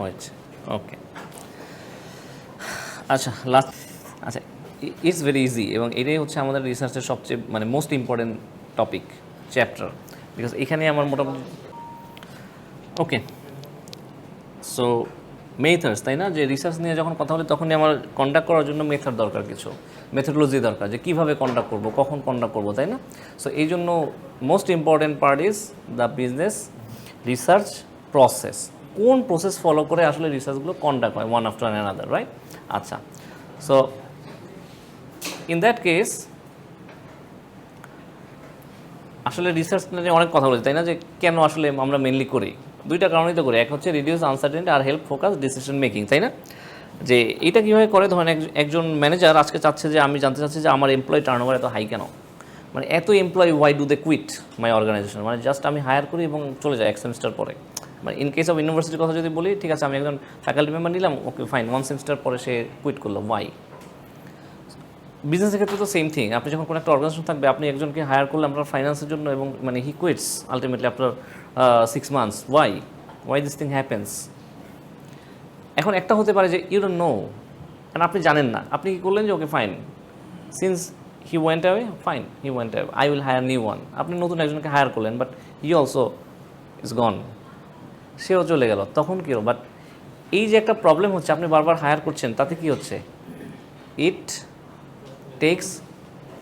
হয়েছে। ওকে, আচ্ছা লাস্ট, আচ্ছা ইটস ভেরি ইজি, এবং এটাই হচ্ছে আমাদের রিসার্চের সবচেয়ে মানে most important topic chapter, because এখানে আমার মোটামুটি ওকে। সো মেথডস, তাই না, যে রিসার্চ নিয়ে যখন কথা বলি তখনই আমার কন্ডাক্ট করার জন্য মেথড দরকার, কিছু মেথডোলজি দরকার, যে কীভাবে কন্ডাক্ট করবো, কখন কন্ডাক্ট করবো, তাই না। সো এই জন্য most important part is the business research process. কোন প্রসেস ফলো করে আসলে রিসার্চগুলো কন্ডাক্ট হয় ওয়ান আফটার অ্যানাদার, রাইট। আচ্ছা, সো ইন দ্যাট কেস আসলে রিসার্চ নিয়ে অনেক কথা বলি, তাই না, যে কেন আসলে আমরা মেনলি করি, দুইটা কারণেই তো করি। এক হচ্ছে রিডিউস আনসার্টেনিটি আর হেল্প ফোকাস ডিসিশন মেকিং, তাই না। যে এটা কীভাবে করে, ধরেন একজন ম্যানেজার আজকে চাচ্ছে যে আমি জানতে চাচ্ছি যে আমার এমপ্লয়ি টার্নওভার এত হাই কেন, মানে এত employee, why do they quit my organization, মানে জাস্ট আমি হায়ার করি এবং চলে যাই এক সেমিস্টার পরে। মানে ইন কেস অফ ইউনিভার্সিটির কথা যদি বলি, ঠিক আছে আমি একজন ফ্যাকাল্টি মেম্বার নিলাম, ওকে ফাইন, ওয়ান সেমিস্টার পরে সে কুইট করলো, ওয়াই। বিজনেসের ক্ষেত্রে তো সেম থিং, আপনি যখন কোনো একটা অর্গানাইজেশন থাকবে, আপনি একজনকে হায়ার করলে আপনার ফাইন্যান্সের জন্য, এবং মানে he quits ultimately after 6 months, why this thing happens. এখন একটা হতে পারে যে ইউ ডোন্ট নো, কারণ আপনি জানেন না, আপনি কি করলেন যে okay fine, since he went away, fine he went away, I will higher new one. আপনি নতুন একজনকে হায়ার করলেন, বাট হি অলসো ইজ গন, সেও চলে গেল, তখন কী হলো। বাট এই যে একটা প্রবলেম হচ্ছে, আপনি বারবার হায়ার করছেন, তাতে কি হচ্ছে, ইট টেক্স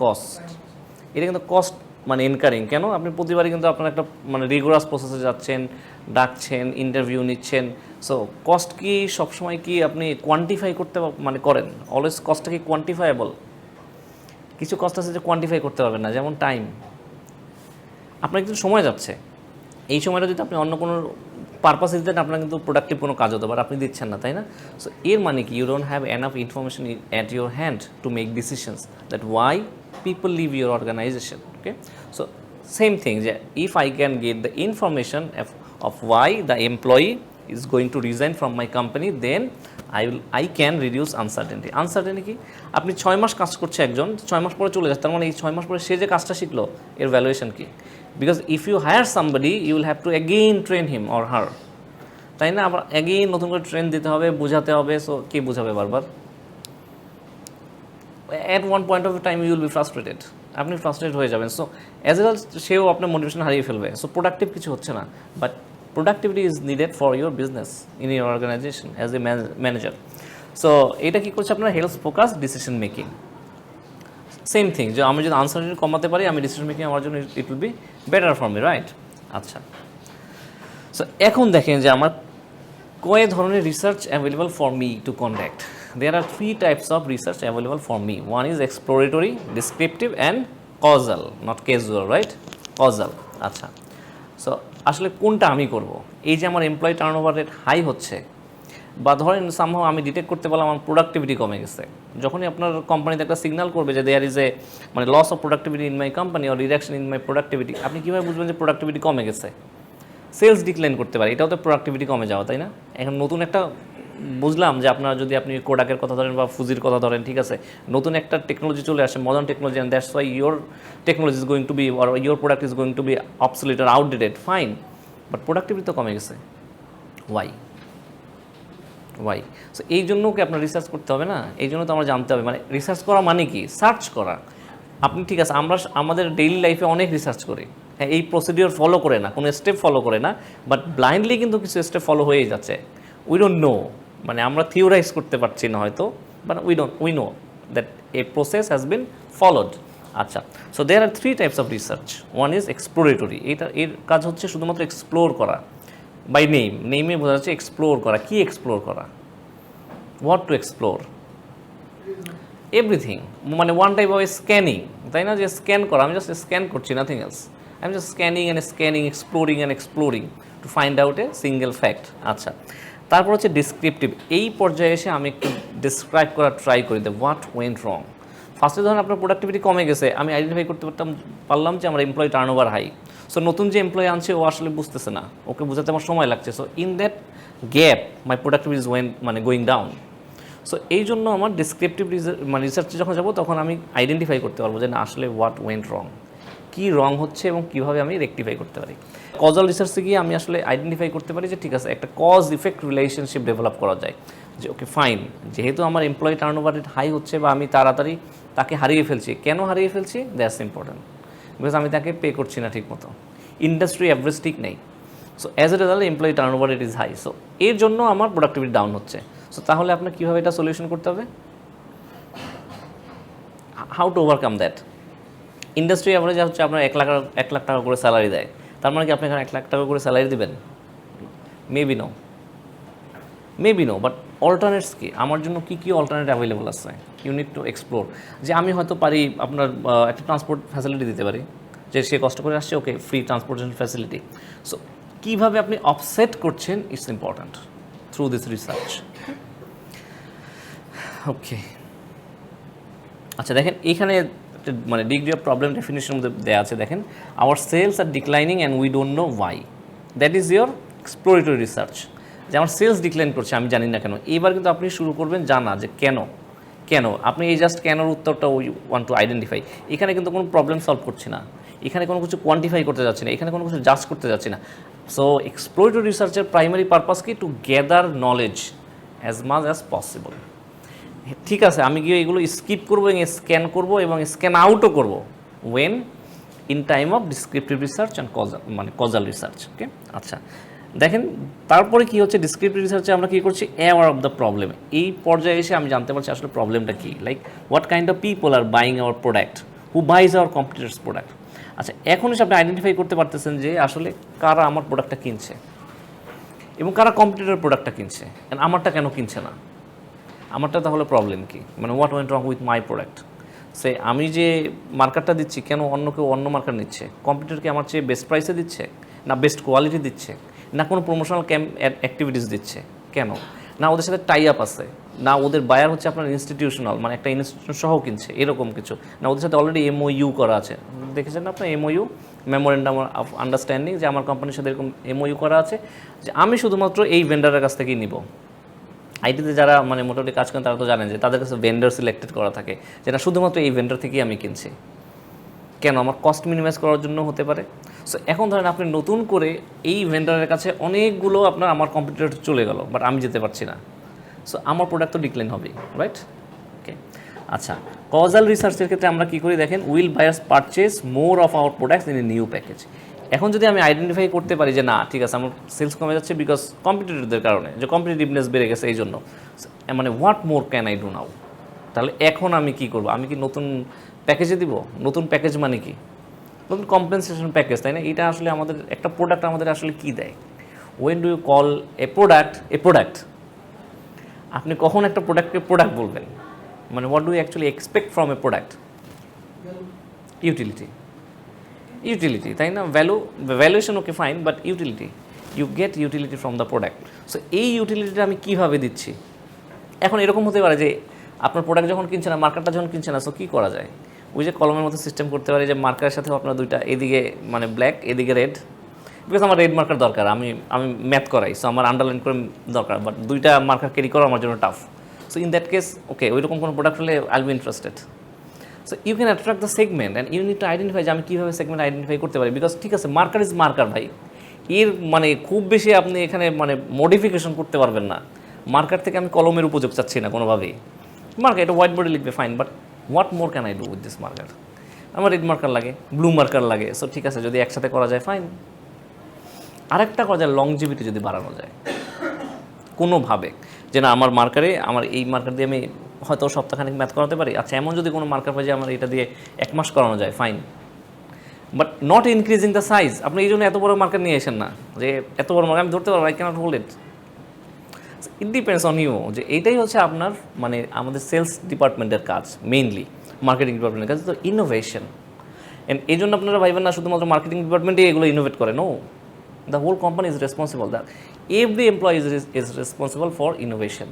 কস্ট। এটা কিন্তু কস্ট মানে ইনকারিং, কেন, আপনি প্রতিবারই কিন্তু আপনার একটা মানে রিগোরাস প্রসেসে যাচ্ছেন, ডাকছেন, ইন্টারভিউ নিচ্ছেন। সো কস্ট কি সবসময় কি আপনি কোয়ান্টিফাই করতে মানে করেন, অলওয়েজ কস্টটা কি কোয়ান্টিফায়েবল? কিছু কস্ট আছে যে কোয়ান্টিফাই করতে পারবেন না, যেমন টাইম। আপনার কিন্তু সময় যাচ্ছে, এই সময়টা যদি আপনি অন্য কোনো পারপাসে দিতেন, আপনার কিন্তু প্রোডাক্টিভ কোনো কাজ হতো, বাট আপনি দিচ্ছেন না, তাই না। সো এর মানে কি, you don't have enough information at your hand to make decisions that why people leave your organization. Okay, so same thing, যে if I can get the information of why the employee is going to resign from my company, then I can reduce uncertainty. Uncertainty কি, আপনি 6 মাস কাজ করছে একজন, 6 মাস পরে চলে যাচ্ছে, তার মানে এই 6 মাস পরে সে যে কাজটা শিখলো এর ভ্যালুয়েশন কি, because if you hire somebody you will have to again train him or her, তাই না, আবার অ্যাগেইন নতুন করে ট্রেন দিতে হবে, বোঝাতে হবে। সো কে বোঝাবে বারবার, at one point of time you will be frustrated, আপনি ফ্রাস্ট্রেটেড হয়ে যাবেন। সো অ্যাজ এ সেও আপনার মোটিভেশন হারিয়ে ফেলবে। সো প্রোডাক্টিভ কিছু হচ্ছে না, but productivity is needed for your business in your organization as a manager. So এটা কি করছে, আপনার help focus decision making. Same thing, যে আমি যদি আনসার্টেনিটি কমাতে পারি, আমি ডিসিশন মেকিং আমার জন্য it will be better for me, right. আচ্ছা, সো এখন দেখেন যে আমার কয় ধরনের research available for me to conduct. There are 3 types of research available for me. One is exploratory, descriptive and causal, not casual, right? Causal. আচ্ছা, so আসলে কোনটা আমি করব, এই যে আমার এমপ্লয়ি টার্নওভার রেট হাই হচ্ছে, বা ধরেন সামহাও আমি ডিটেক্ট করতে পারলাম আমার প্রোডাক্টিভিটি কমে গেছে, যখনই আপনার কোম্পানিতে একটা সিগন্যাল করবে যে দেয়ার ইজ এ মানে loss of productivity in my company or reduction in my productivity, আপনি কীভাবে বুঝবেন যে প্রোডাক্টিভিটি কমে গেছে? সেলস ডিক্লাইন করতে পারে, এটাও তো প্রোডাক্টিভিটি কমে যাওয়া, তাই না। এখন নতুন একটা বুঝলাম যে আপনারা যদি আপনি কোডাকের কথা ধরেন বা ফুজির কথা ধরেন, ঠিক আছে, নতুন একটা টেকনোলজি চলে আসে, modern technology, and that's why your technology is going to be or your product is going to be obsolete or outdated, fine, but productivity তো কমে গেছে, ওয়াই। সো এই জন্য কি আপনার রিসার্চ করতে হবে না, এই জন্য তো আমরা জানতে হবে, মানে রিসার্চ করা মানে কি, সার্চ করা। আপনি ঠিক আছে, আমরা আমাদের ডেইলি লাইফে অনেক রিসার্চ করি, হ্যাঁ, এই প্রসিডিওর ফলো করে না, কোনো স্টেপ ফলো করে না, বাট ব্লাইন্ডলি কিন্তু কিছু স্টেপ ফলো হয়েই যাচ্ছে, উই ডোন্ট নো, মানে আমরা থিওরাইজ করতে পারছি না হয়তো, but we know that a process has been followed. আচ্ছা, so there are 3 types of research. One is exploratory, এর কাজ হচ্ছে শুধুমাত্র এক্সপ্লোর করা, বাই নেমে বোঝা যাচ্ছে এক্সপ্লোর করা। কি এক্সপ্লোর করা, হোয়াট টু এক্সপ্লোর, এভরিথিং, মানে ওয়ান টাইপ অফ স্ক্যানিং, তাই না, যে স্ক্যান করা, আমি জাস্ট স্ক্যান করছি, nothing else, I am just scanning and exploring to find out a single fact. আচ্ছা, তারপর হচ্ছে ডিসক্রিপটিভ, এই পর্যায়ে এসে আমি একটু ডিসক্রাইব করার ট্রাই করি দ্য হোয়াট ওয়েন্ট রং। ফার্স্টে ধরুন আপনার প্রোডাক্টিভিটি কমে গেছে, আমি আইডেন্টিফাই করতে পারলাম যে আমার এমপ্লয়ি টার্নওভার হাই। সো নতুন যে এমপ্লয়ি আনছে ও আসলে বুঝতেছে না, ওকে বোঝাতে আমার সময় লাগছে। So in that gap my productivity is going down. So এই জন্য আমার ডিসক্রিপটিভ রিসার্চে যখন যাবো তখন আমি আইডেন্টিফাই করতে পারবো যে না আসলে হোয়াট ওয়েন্ট রং, কী রং হচ্ছে এবং কীভাবে আমি রেকটিফাই করতে পারি। কজাল রিসার্চে গিয়ে আমি আসলে আইডেন্টিফাই করতে পারি যে ঠিক আছে একটা কজ ইফেক্ট রিলেশনশিপ ডেভেলপ করা যায়, যে ওকে ফাইন, যেহেতু আমার এমপ্লয়ি টার্নওভার রেট হাই হচ্ছে বা আমি তাড়াতাড়ি তাকে হারিয়ে ফেলছি, কেন হারিয়ে ফেলছি, দ্যাটস ইম্পর্ট্যান্ট, বিকজ আমি তাকে পে করছি না ঠিক মতো, ইন্ডাস্ট্রি অ্যাভারেজ ঠিক নেই। So as a result employee turnover rate is high, so এর জন্য আমার প্রোডাক্টিভিটি ডাউন হচ্ছে। সো তাহলে আপনার কীভাবে এটা সলিউশন করতে হবে, how to overcome that. Industry average হচ্ছে আপনার 1 লাখ টাকা করে স্যালারি দেয়, তার মানে কি আপনি এখানে 1 লাখ টাকা করে স্যালারি দেবেন? মেবি নো, বাট অল্টারনেটস কি, আমার জন্য কী কী অল্টারনেট অ্যাভেলেবল আছে, ইউ নিড টু এক্সপ্লোর। যে আমি হয়তো পারি আপনার একটা ট্রান্সপোর্ট ফ্যাসিলিটি দিতে পারি, যে সে কষ্ট করে আসছে, okay free transportation facility. So কীভাবে আপনি অফসেট করছেন it's important through this research. Okay, আচ্ছা দেখেন এইখানে মানে ডিগ্রি অফ প্রবলেম ডেফিনেশনের মধ্যে দেওয়া আছে, দেখেন our sales are declining and we don't know why, that is your exploratory research. যে আমার সেলস ডিক্লাইন করছে, আমি জানি না কেন। এবার কিন্তু আপনি শুরু করবেন জানা যে কেন আপনি এই জাস্ট কেনর উত্তরটা উই ওয়ান্ট টু আইডেন্টিফাই। এখানে কিন্তু কোনো প্রবলেম সলভ করছি না, এখানে কোনো কিছু কোয়ান্টিফাই করতে যাচ্ছি না, এখানে কোনো কিছু জাজ করতে যাচ্ছি না। সো এক্সপ্লোরেটরি রিসার্চের প্রাইমারি পারপাস কি, two gather knowledge as much as possible. ঠিক আছে, আমি গিয়ে এগুলো স্কিপ করবো এবং স্ক্যান করবো এবং স্ক্যান আউটও করবো when in time of descriptive research and causal research. Okay, আচ্ছা দেখেন তারপরে কি হচ্ছে, ডিসক্রিপটিভ রিসার্চে আমরা কী করছি, অ্যাওয়ার অফ দ্য প্রবলেম। এই পর্যায়ে এসে আমি জানতে পারছি আসলে প্রবলেমটা কী, like what kind of people are buying our product, who buys our competitors product. আচ্ছা এখন এসে আপনি আইডেন্টিফাই করতে পারতেছেন যে আসলে কারা আমার প্রোডাক্টটা কিনছে এবং কারা কম্পিটিটর প্রোডাক্টটা কিনছে, আমারটা কেন কিনছে না, আমারটা তাহলে প্রবলেম কি, মানে what went wrong with my product. সে আমি যে মার্কারটা দিচ্ছি, কেন অন্য কেউ অন্য মার্কার নিচ্ছে, কম্পিউটার কি আমার চেয়ে বেস্ট প্রাইসে দিচ্ছে, না বেস্ট কোয়ালিটি দিচ্ছে, না কোনো প্রমোশনাল অ্যাক্টিভিটিস দিচ্ছে, কেন না ওদের সাথে টাই আপ আছে, না ওদের বায়ার হচ্ছে আপনার ইনস্টিটিউশনাল, মানে একটা ইনস্টিটিউশন সহ কিনছে এরকম কিছু, না ওদের সাথে অলরেডি MOU করা আছে, দেখেছেন না আপনার MOU, মেমোরেন্ডাম অফ আন্ডারস্ট্যান্ডিং, যে আমার কোম্পানির সাথে এরকম MOU করা আছে যে আমি শুধুমাত্র এই ভেন্ডারের কাছ থেকেই নিব। আইটিতে যারা মানে মোটামুটি কাজ করেন তারা তো জানেন যে তাদের কাছে ভেন্ডার সিলেক্টেড করা থাকে, যেটা শুধুমাত্র এই ভেন্ডার থেকেই আমি কিনছি, কেন আমার কস্ট মিনিমাইজ করার জন্য হতে পারে। সো এখন ধরেন আপনি নতুন করে এই ভেন্ডারের কাছে অনেকগুলো আমার কম্পিটিটর চলে গেল, বাট আমি যেতে পারছি না, সো আমার প্রোডাক্ট তো ডিক্লাইন হবেই, রাইট। ওকে, আচ্ছা কজাল রিসার্চের ক্ষেত্রে আমরা কী করি দেখেন, will buyers purchase more of our products in a new package. এখন যদি আমি আইডেন্টিফাই করতে পারি যে না ঠিক আছে আমার সেলস কমে যাচ্ছে বিকজ কম্পিটিটরদের কারণে, যে কম্পিটিটিভনেস বেড়ে গেছে এই জন্য, মানে what more can I do now, তাহলে এখন আমি কি করব, আমি কি নতুন প্যাকেজে দিব, নতুন প্যাকেজ মানে কি, নতুন কম্পেনসেশন প্যাকেজ, তাই না। এটা আসলে আমাদের একটা প্রোডাক্ট আমাদের আসলে কী দেয়, when do you call a product, আপনি কখন একটা প্রোডাক্টকে প্রোডাক্ট বলবেন, মানে what do you actually expect from a product, utility, তাই না। Valuation okay fine, but utility, you get utility from the product. So এই ইউটিলিটিটা আমি কীভাবে দিচ্ছি। এখন এরকম হতে পারে যে আপনার প্রোডাক্ট যখন কিনছে না, মার্কারটা যখন কিনছে না, সো কী করা যায়, ওই যে কলমের মতো সিস্টেম করতে পারি যে মার্কারের সাথেও আপনার দুইটা, এদিকে মানে ব্ল্যাক এদিকে রেড, বিকজ আমার রেড মার্কার দরকার, আমি ম্যাথ করাই, সো আমার আন্ডারলাইন করে দরকার, বাট দুইটা মার্কার ক্যারি করা আমার জন্য tough. So in that case okay, ওইরকম কোনো প্রোডাক্ট হলে I will be interested. So you can attract the segment and you need to identify যে আমি কীভাবে সেগমেন্ট আইডেন্টিফাই করতে পারি, বিকজ ঠিক আছে মার্কার ইজ মার্কার ভাই, এর মানে খুব বেশি আপনি এখানে মানে মডিফিকেশন করতে পারবেন না। মার্কার থেকে আমি কলমের উপযোগ চাচ্ছি না কোনোভাবেই, মার্কার এটা হোয়াইট বোর্ডে লিখবে fine, but what more can I do with this marker, আমার রেড মার্কার লাগে, ব্লু মার্কার লাগে, সো ঠিক আছে যদি একসাথে করা যায় ফাইন। আরেকটা করা যায় লংজিভিটি যদি বাড়ানো যায় কোনোভাবে, যে না আমার মার্কারে, আমার এই মার্কার দিয়ে আমি হয়তো সপ্তাহখানিক ম্যাথ করাতে পারি, আচ্ছা এমন যদি কোনো মার্কার পাই যে আমার এটা দিয়ে 1 মাস করানো যায় fine, but not increasing the size. আপনি এই জন্য এত বড় মার্কার নিয়ে আসেন না, যে এত বড় মার্কার আমি ধরতে পারবো, I can't hold it. It depends on you, যে এইটাই হচ্ছে আপনার মানে আমাদের সেলস ডিপার্টমেন্টের কাজ, মেইনলি মার্কেটিং ডিপার্টমেন্টের কাজ, তো ইনোভেশন। অ্যান্ড এই জন্য আপনারা ভাইবেন না শুধুমাত্র মার্কেটিং ডিপার্টমেন্টে এগুলো ইনোভেট করে, no, the whole company is responsible, that every employee is responsible for innovation,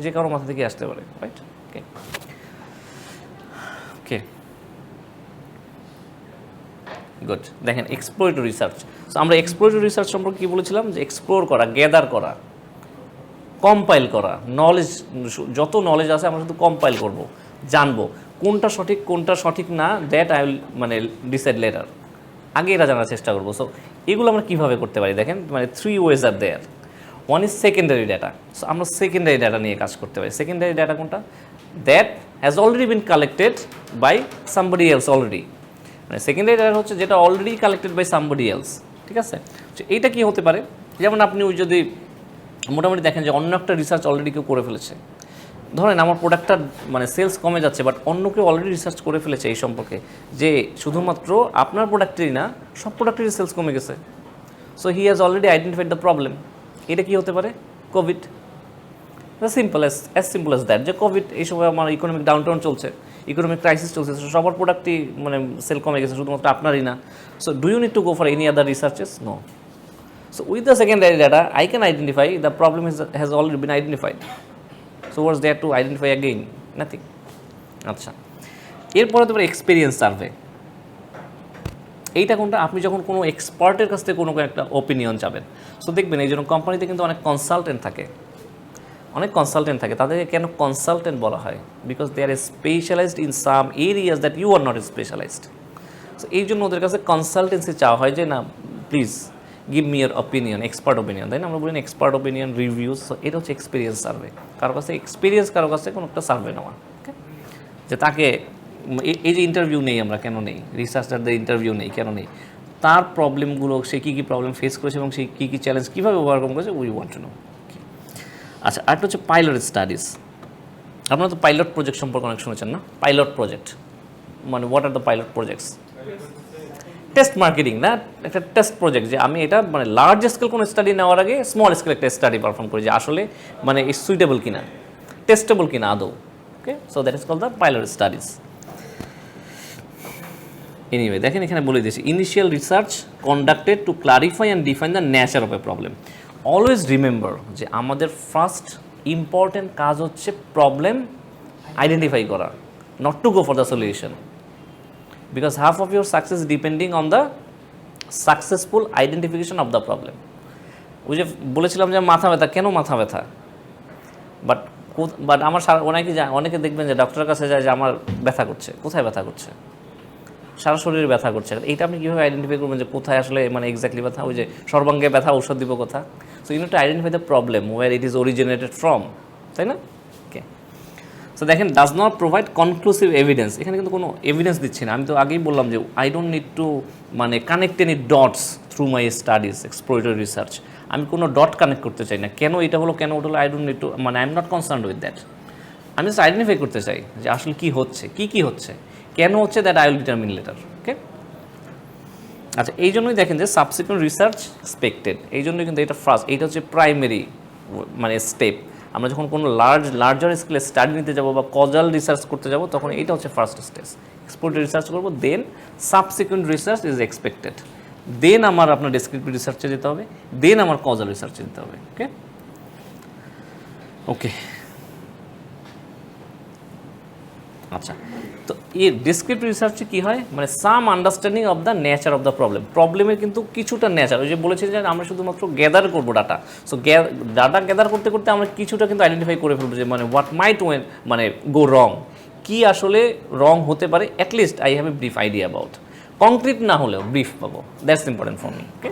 যে কারো মাথা থেকে আসতে পারে, রাইট। ওকে ওকে গুড, দেখেন এক্সপ্লোরেটরি রিসার্চ। সো আমরা এক্সপ্লোরেটরি রিসার্চ সম্পর্কে কী বলেছিলাম, যে এক্সপ্লোর করা, গ্যাদার করা, কম্পাইল করা, নলেজ, যত নলেজ আছে আমরা শুধু কম্পাইল করব, জানবো কোনটা সঠিক না, দ্যাট আই উইল মানে ডিসাইড লেটার, আগে এটা জানার চেষ্টা করবো। সো এগুলো আমরা কীভাবে করতে পারি দেখেন, মানে 3 ways are there. One is secondary data. So আমরা সেকেন্ডারি ডাটা নিয়ে কাজ করতে পারি। সেকেন্ডারি ডাটা কোনটা? That has already been collected by somebody else already. মানে সেকেন্ডারি ডাটা হচ্ছে যেটা already collected by somebody else, ঠিক আছে? তো এইটা কি হতে পারে? যেমন আপনি ওই যদি মোটামুটি দেখেন যে অন্য একটা রিসার্চ অলরেডি কেউ করে ফেলেছে, ধরেন আমার প্রোডাক্টটা মানে সেলস কমে যাচ্ছে, বাট অন্য কেউ অলরেডি রিসার্চ করে ফেলেছে এই সম্পর্কে যে শুধুমাত্র আপনার প্রোডাক্টেরই না, সব প্রোডাক্টেরই সেলস কমে গেছে। So he has already identified the problem. এটা কি হতে পারে? Covid. Simple as simple as that, যে কোভিড এই সময় আমার ইকোনমিক ডাউনটাউন চলছে, ইকোনমিক ক্রাইসিস চলছে, সবার প্রোডাক্টই মানে সেল কমে গেছে, শুধুমাত্র আপনারই না। So do you need to go for any other researches? No. So with the secondary data, I can identify the problem has already been identified. So what's there to identify again? Nothing. আচ্ছা, এরপরে তোমার experience survey. এইটা কোনটা? আপনি যখন কোনো এক্সপার্টের কাছ থেকে কোনো একটা ওপিনিয়ন চাবেন। সো দেখবেন এই জন্য কোম্পানিতে কিন্তু অনেক কনসালটেন্ট থাকে, তাদেরকে কেন কনসালটেন্ট বলা হয়? Because they are specialised in some areas that you are not specialised. So এই জন্য ওদের কাছে কনসালটেন্সি চাওয়া হয় যে না please give me your opinion, expert opinion, তাই না? আমরা বলি এক্সপার্ট অপিনিয়ন, রিভিউস। এটা হচ্ছে এক্সপিরিয়েন্স সার্ভে। কারো কাছে এক্সপিরিয়েন্স, কারো কাছে কোনো একটা সার্ভে নেওয়া, ওকে? যে তাকে এই যে ইন্টারভিউ নেই আমরা, কেন নেই? রিসার্চারদের ইন্টারভিউ নেই, কেন নেই? তার প্রবলেমগুলো, সে কী কী প্রবলেম ফেস করেছে এবং সে কী কী চ্যালেঞ্জ কীভাবে ওভারকাম করেছে, উই ওয়ান্ট টু নো। আচ্ছা, আরেকটা হচ্ছে পাইলট স্টাডিজ। আপনারা তো পাইলট প্রজেক্ট সম্পর্কে অনেক শুনেছেন না? পাইলট প্রজেক্ট মানে what are the pilot projects? Test marketing না, একটা টেস্ট প্রজেক্ট, যে আমি এটা মানে লার্জ স্কেল কোনো স্টাডি নেওয়ার আগে স্মল স্কেল একটা স্টাডি পারফর্ম করি যে আসলে মানে সুইটেবল কিনা, টেস্টেবল কিনা আদৌ, okay? So that is called the pilot studies. Anyway দেখেন এখানে বলে দিয়েছি, initial research conducted to clarify and define the nature of a problem. Always remember যে আমাদের ফার্স্ট ইম্পর্টেন্ট কাজ হচ্ছে প্রবলেম আইডেন্টিফাই করা, not to go for the solution, because half of your success depending on the successful identification of the problem. ওই যে বলেছিলাম যে মাথা ব্যথা, কেন মাথা ব্যথা? বাট আমার অনেকে দেখবেন যে ডক্টরের কাছে যায় যে আমার ব্যথা করছে, কোথায় ব্যথা করছে? সারা শরীরে ব্যথা করছে। এইটা আপনি কীভাবে আইডেন্টিফাই করবেন যে কোথায় আসলে মানে এক্স্যাক্টলি ব্যথা? ওই যে সর্বাঙ্গে ব্যথা, ঔষধ দিব কোথা? So you need to identify the problem where it is originated from, তাই না? ওকে, সো দেখেন does not provide conclusive evidence. এখানে কিন্তু কোনো এভিডেন্স দিচ্ছি না। আমি তো আগেই বললাম যে আই ডোন্ট নিড টু মানে connect any dots through my studies, exploratory research. আমি কোনো ডট কানেক্ট করতে চাই না, কেন এটা হলো, কেন ওটা হলো, আই ডোন্ট নিড টু, মানে I am not concerned with that. আমি জাস্ট আইডেন্টিফাই করতে চাই যে আসলে কী হচ্ছে, কী হচ্ছে, কেন হচ্ছে, that I will determine later, okay? আচ্ছা, এই জন্যই দেখেন যে সাবসিকুয়েন্ট রিসার্চ এক্সপেক্টেড, এই জন্যই কিন্তু এটা ফার্স্ট, এইটা হচ্ছে প্রাইমারি মানে স্টেপ। আমরা যখন কোনো লার্জার স্কেলে স্টাডি নিতে যাব বা কজাল রিসার্চ করতে যাব, তখন এইটা হচ্ছে ফার্স্ট স্টেজ। এক্সপ্লোরেটরি রিসার্চ করবো, দেন সাবসিকুয়েন্ট রিসার্চ ইজ এক্সপেক্টেড, দেন আমার আপনার ডেসক্রিপটিভ রিসার্চে যেতে হবে, দেন আমার কজাল রিসার্চে যেতে হবে, ওকে? ওকে, আচ্ছা, তো এই ডেসক্রিপটিভ রিসার্চে কী হয়, মানে some understanding of the nature of the প্রবলেমের কিন্তু কিছুটা নেচার, ওই যে বলেছি যে আমরা শুধুমাত্র গ্যাদার করবো ডাটা। সো ডাটা গ্যাদার করতে করতে আমরা কিছুটা কিন্তু আইডেন্টিফাই করে ফেলবো যে মানে হোয়াট মাইট মানে গো রং, কী আসলে রং হতে পারে। At least I have a brief idea about, concrete না হলেও ব্রিফ পাবো। That's important for me, okay?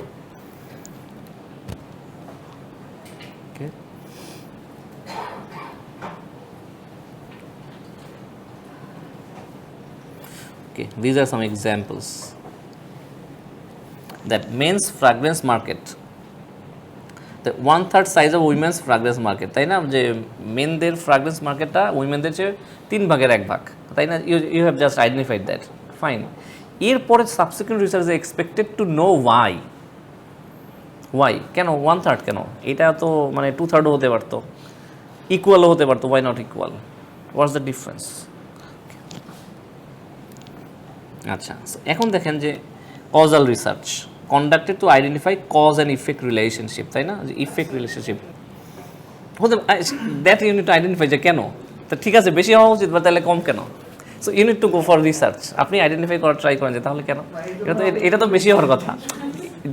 Okay, these are some examples. That men's fragrance market, the 1/3 size of women's fragrance market, তাই না? যে মেনদের ফ্রাগ্রেন্স মার্কেটটা উইমেনদের চেয়ে 3 ভাগের 1 ভাগ, তাই না? You have just identified that, fine. এরপরে subsequent research is expected to know why, কেন 1/3, কেন? এটা তো মানে 2/3 হতে পারতো, ইকুয়ালও হতে পারতো, why not equal, what's the difference? আচ্ছা, এখন দেখেন যে causal research conducted to identify cause and effect relationship, তাই না? যে ইফেক্ট রিলেশনশিপ হতে, that you need to identify যে কেন, তা ঠিক আছে বেশি হওয়া উচিত বা তাহলে কম কেন? So you need to go for research. আপনি আইডেন্টিফাই করার ট্রাই করেন যে তাহলে কেন, এটা তো বেশি হওয়ার কথা।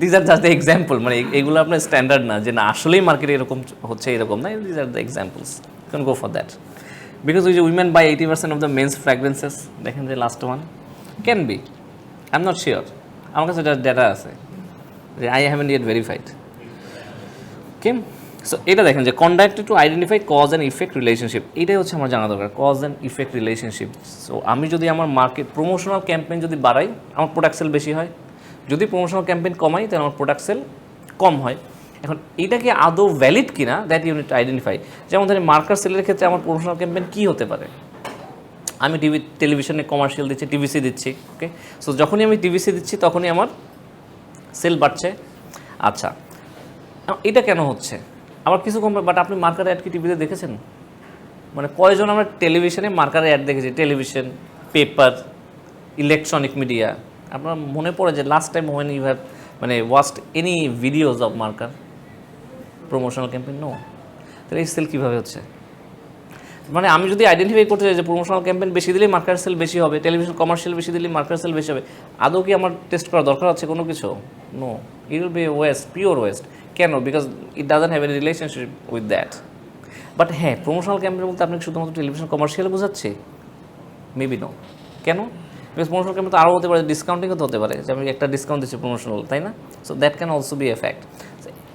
These are just the example, মানে এগুলো আপনার স্ট্যান্ডার্ড না যে না আসলেই মার্কেটে এরকম হচ্ছে, এরকম না। These are the examples, you can go for that. Because ওই যে women buy 80% of the men's fragrances, দেখেন যে last one, can be, I am not sure, আমার কাছে ডেটা আছে যে I haven't yet verified. Okay, so এটা দেখেন যে conduct to identify cause and effect relationship, এটাই হচ্ছে আমার জানা দরকার, cause and effect relationship. So আমি যদি আমার মার্কেট প্রমোশনাল ক্যাম্পেইন যদি বাড়াই আমার প্রোডাক্ট সেল বেশি হয়, যদি প্রমোশনাল ক্যাম্পেইন কমাই তাহলে আমার প্রোডাক্ট সেল কম হয়। এখন এটা কি আদৌ ভ্যালিড কিনা দ্যাট ইউনিট আইডেন্টিফাই। যেমন ধরেন মার্কার সেলের ক্ষেত্রে আমার প্রমোশনাল ক্যাম্পেইন কী হতে পারে, আমি টেলিভিশনে কমার্শিয়াল দিচ্ছি, টিভিসি দিচ্ছি। ওকে, সো যখনই আমি টিভিসি দিচ্ছি তখনই আমার সেল বাড়ছে। আচ্ছা, এটা কেন হচ্ছে? আবার কিছু কম, বাট আপনি মার্কার অ্যাড কি টিভিতে দেখেছেন? মানে কয়জন আমরা টেলিভিশনে মার্কার অ্যাড দেখেছি? Television, paper, electronic media. আপনার মনে পড়ে যে last time when you have মানে watched any videos of marker promotional campaign? No. তাহলে এই সেল কীভাবে হচ্ছে? মানে আমি যদি আইডেন্টিফাই করতে চাই যে প্রমোশনাল ক্যাম্পেইন বেশি দিলেই মার্কার সেল বেশি হবে, টেলিভিশন কমার্শিয়াল বেশি দিলেই মার্কার সেল বেশি হবে, আদৌ কি আমার টেস্ট করা দরকার আছে কোনো কিছু? No, it will be waste, pure waste. কেন? Because it doesn't have any relationship with that. But হ্যাঁ, প্রমোশনাল ক্যাম্পেইন বলতে আপনাকে শুধুমাত্র টেলিভিশন কমার্শিয়াল বোঝাচ্ছে? Maybe no. কেন? বিকজ প্রমোশনাল ক্যাম্পেইন তো আরও হতে পারে, ডিসকাউন্টিংও তো হতে পারে, যে আমি একটা ডিসকাউন্ট দিচ্ছি প্রমোশনাল, তাই না? So that can also B A fact.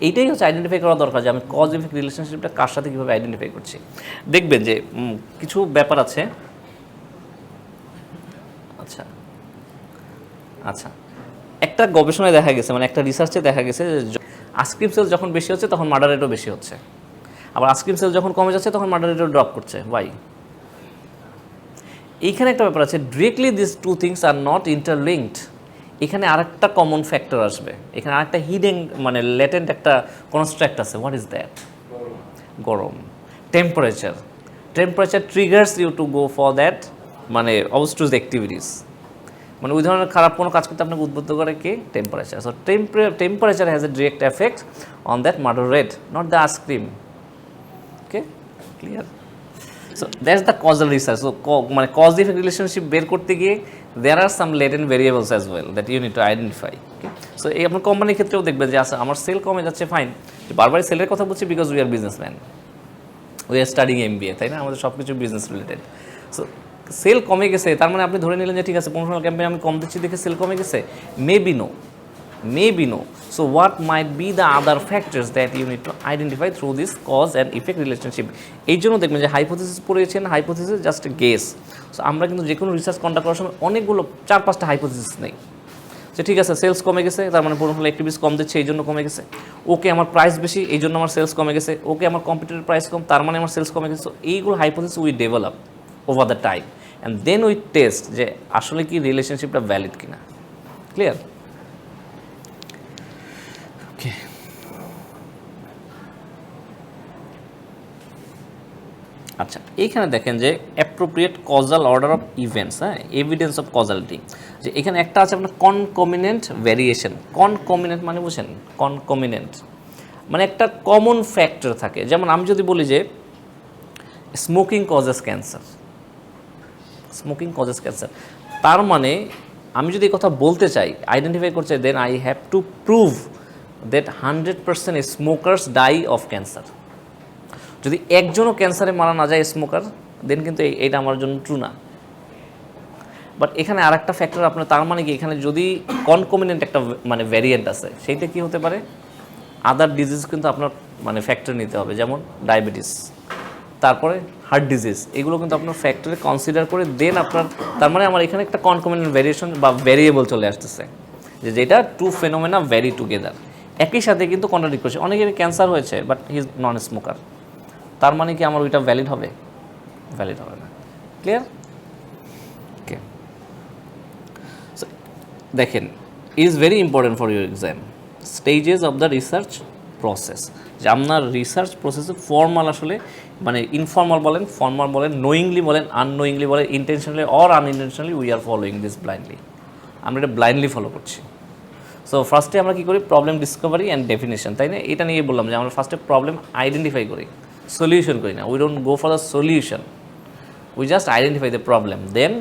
এইটাই হচ্ছে আইডেন্টিফাই করা দরকার যে আমি কজ ইফেক্ট রিলেশনশিপটা কার সাথে কীভাবে আইডেন্টিফাই করছি। দেখবেন যে কিছু ব্যাপার আছে। আচ্ছা আচ্ছা, একটা গবেষণায় দেখা গেছে, মানে একটা রিসার্চে দেখা গেছে আইসক্রিম সেল যখন বেশি হচ্ছে তখন মার্ডার রেটও বেশি হচ্ছে, আবার আইসক্রিম সেল যখন কমে যাচ্ছে তখন মার্ডার রেটও ড্রপ করছে। ওয়াই? এইখানে একটা ব্যাপার আছে, directly this two things are not interlinked. এখানে আরেকটা কমন ফ্যাক্টর আসবে, এখানে আরেকটা হিডেন মানে লেটেন্ট একটা কনস্ট্রাক্ট আছে। What is that? গরম। Temperature. Temperature triggers you to go for that মানে অবস্ট্রুজ অ্যাক্টিভিটিস। মানে ওই ধরনের খারাপ কোনো কাজ করতে আপনাকে উদ্বুদ্ধ করে কে? Temperature. So temperature has a direct effect on that murder rate, not the ice cream. Okay, clear? So that's the causal research. So মানে কজ ইফেক্ট রিলেশনশিপ বের করতে গিয়ে there are some latent variables as well that you need to identify. Okay, so এই আপনার কোম্পানির ক্ষেত্রেও দেখবেন যে আচ্ছা আমার সেল কমে যাচ্ছে, ফাইন, বারবার সেলের কথা বলছি because we are businessman, we are studying MBA, তাই না? আমাদের সব কিছু বিজনেস রিলেটেড। সো সেল কমে গেছে তার মানে আপনি ধরে নিলেন যে ঠিক আছে প্রমোশনাল ক্যাম্পেইন আমি কম দিচ্ছি দেখে সেল কমে গেছে? Maybe no, maybe no. So what might be the other factors that you need to identify through this cause and effect relationship? এই জন্য দেখবেন যে হাইপোথিসিস পড়েছেন, হাইপোথিসিস জাস্ট গেস। সো আমরা কিন্তু যে কোনো রিসার্চ কন্ডাক্ট করার সময় অনেকগুলো 4-5টা হাইপোথিসিস নেই যে ঠিক আছে সেলস কমে গেছে তার মানে প্রমোশনাল অ্যাক্টিভিটিস কম দিচ্ছে এই জন্য কমে গেছে, ওকে আমার প্রাইস বেশি এই জন্য আমার সেলস কমে গেছে, ওকে আমার কম্পিটিটর প্রাইস কম তার মানে আমার সেলস কমে গেছে। সো এইগুলো hypothesis we develop over the time and then we test যে আসলে কি রিলেশনশিপটা ভ্যালিড কিনা। ক্লিয়ার? ওকে, আচ্ছা এইখানে দেখেন যে appropriate causal order of events, হ্যাঁ, এভিডেন্স অফ কজালিটি, যে এখানে একটা আছে আপনার কনকমিনেন্ট ভ্যারিয়েশন। কনকমিনেন্ট মানে বুঝছেন? কনকমিনেন্ট মানে একটা কমন ফ্যাক্টর থাকে। যেমন আমি যদি বলি যে smoking causes cancer, smoking causes cancer, তার মানে আমি যদি এই কথা বলতে চাই, আইডেন্টিফাই করতে চাই, then I have to prove that 100% smokers die of cancer. যদি একজনও ক্যান্সারে মারা না যায় স্মোকার, দেন কিন্তু এইটা আমার জন্য ট্রু না। বাট এখানে আর একটা ফ্যাক্টর আপনার, তার মানে কি এখানে যদি কনকমিনেন্ট একটা মানে ভ্যারিয়েন্ট আছে, সেইটা কি হতে পারে? আদার ডিজিজ কিন্তু আপনার মানে ফ্যাক্টর নিতে হবে, যেমন ডায়াবেটিস, তারপরে হার্ট ডিজিজ, এগুলো কিন্তু আপনার ফ্যাক্টরে কনসিডার করে দেন আপনার, তার মানে আমার এখানে একটা কনকমিনেন্ট ভ্যারিয়েশন বা ভ্যারিয়েবল চলে আসতেছে, যে যেটা টু ফেনোমেনা ভ্যারি টুগেদার। একই সাথে কিন্তু কন্ট্রাডিক্ট করছে, অনেকের ক্যান্সার হয়েছে but he is non smoker, তার মানে কি আমার ওইটা ভ্যালিড হবে? ভ্যালিড হবে না। ক্লিয়ার? ওকে, সো দেখেন is very important for your exam stages of the research process, যে আপনার রিসার্চ প্রসেসে ফর্মাল আসলে মানে ইনফর্মাল বলেন, ফর্মাল বলেন, নোয়িংলি বলেন, আননোয়িংলি বলেন, intentionally or unintentionally we are following this blindly. আমরা এটা ব্লাইন্ডলি ফলো করছি। সো ফার্স্টে আমরা কী করি? প্রবলেম ডিসকভারি অ্যান্ড ডেফিনেশন, তাই না? এটা নিয়ে বললাম যে আমরা ফার্স্টে প্রবলেম আইডেন্টিফাই করি, সলিউশন করি না। We don't go for the solution, we just identify the problem, then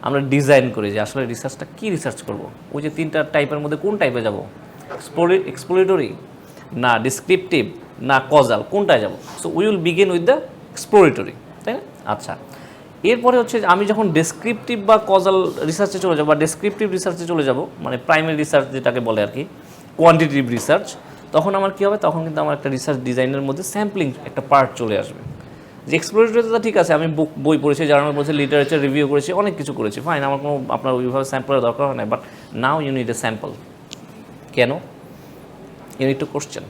আমরা ডিজাইন করি যে আসলে রিসার্চটা কী রিসার্চ করব। ওই যে 3টা টাইপের মধ্যে কোন টাইপে যাব? এক্সপ্লোরেটরি না ডিসক্রিপটিভ না কজাল, কোনটায় যাব? So we will begin with the exploratory, তাই না? আচ্ছা, এরপরে হচ্ছে আমি যখন ডেসক্রিপটিভ বা কজাল রিসার্চে চলে যাবো বা ডেসক্রিপটিভ রিসার্চে চলে যাব, মানে প্রাইমারি রিসার্চ যেটাকে বলে আর কি, কোয়ান্টিটিভ রিসার্চ, তখন আমার কী হবে, তখন কিন্তু আমার একটা রিসার্চ ডিজাইনের মধ্যে স্যাম্পলিং একটা পার্ট চলে আসবে। যে এক্সপ্লোরেটরিতে ঠিক আছে, আমি বই পড়েছি, জার্নাল পড়েছি, লিটারেচার রিভিউ করেছি, অনেক কিছু করেছি, ফাইন, আমার কোনো আপনার ওইভাবে স্যাম্পলের দরকার হয় না। But now you need a sample. কেন? You need to question,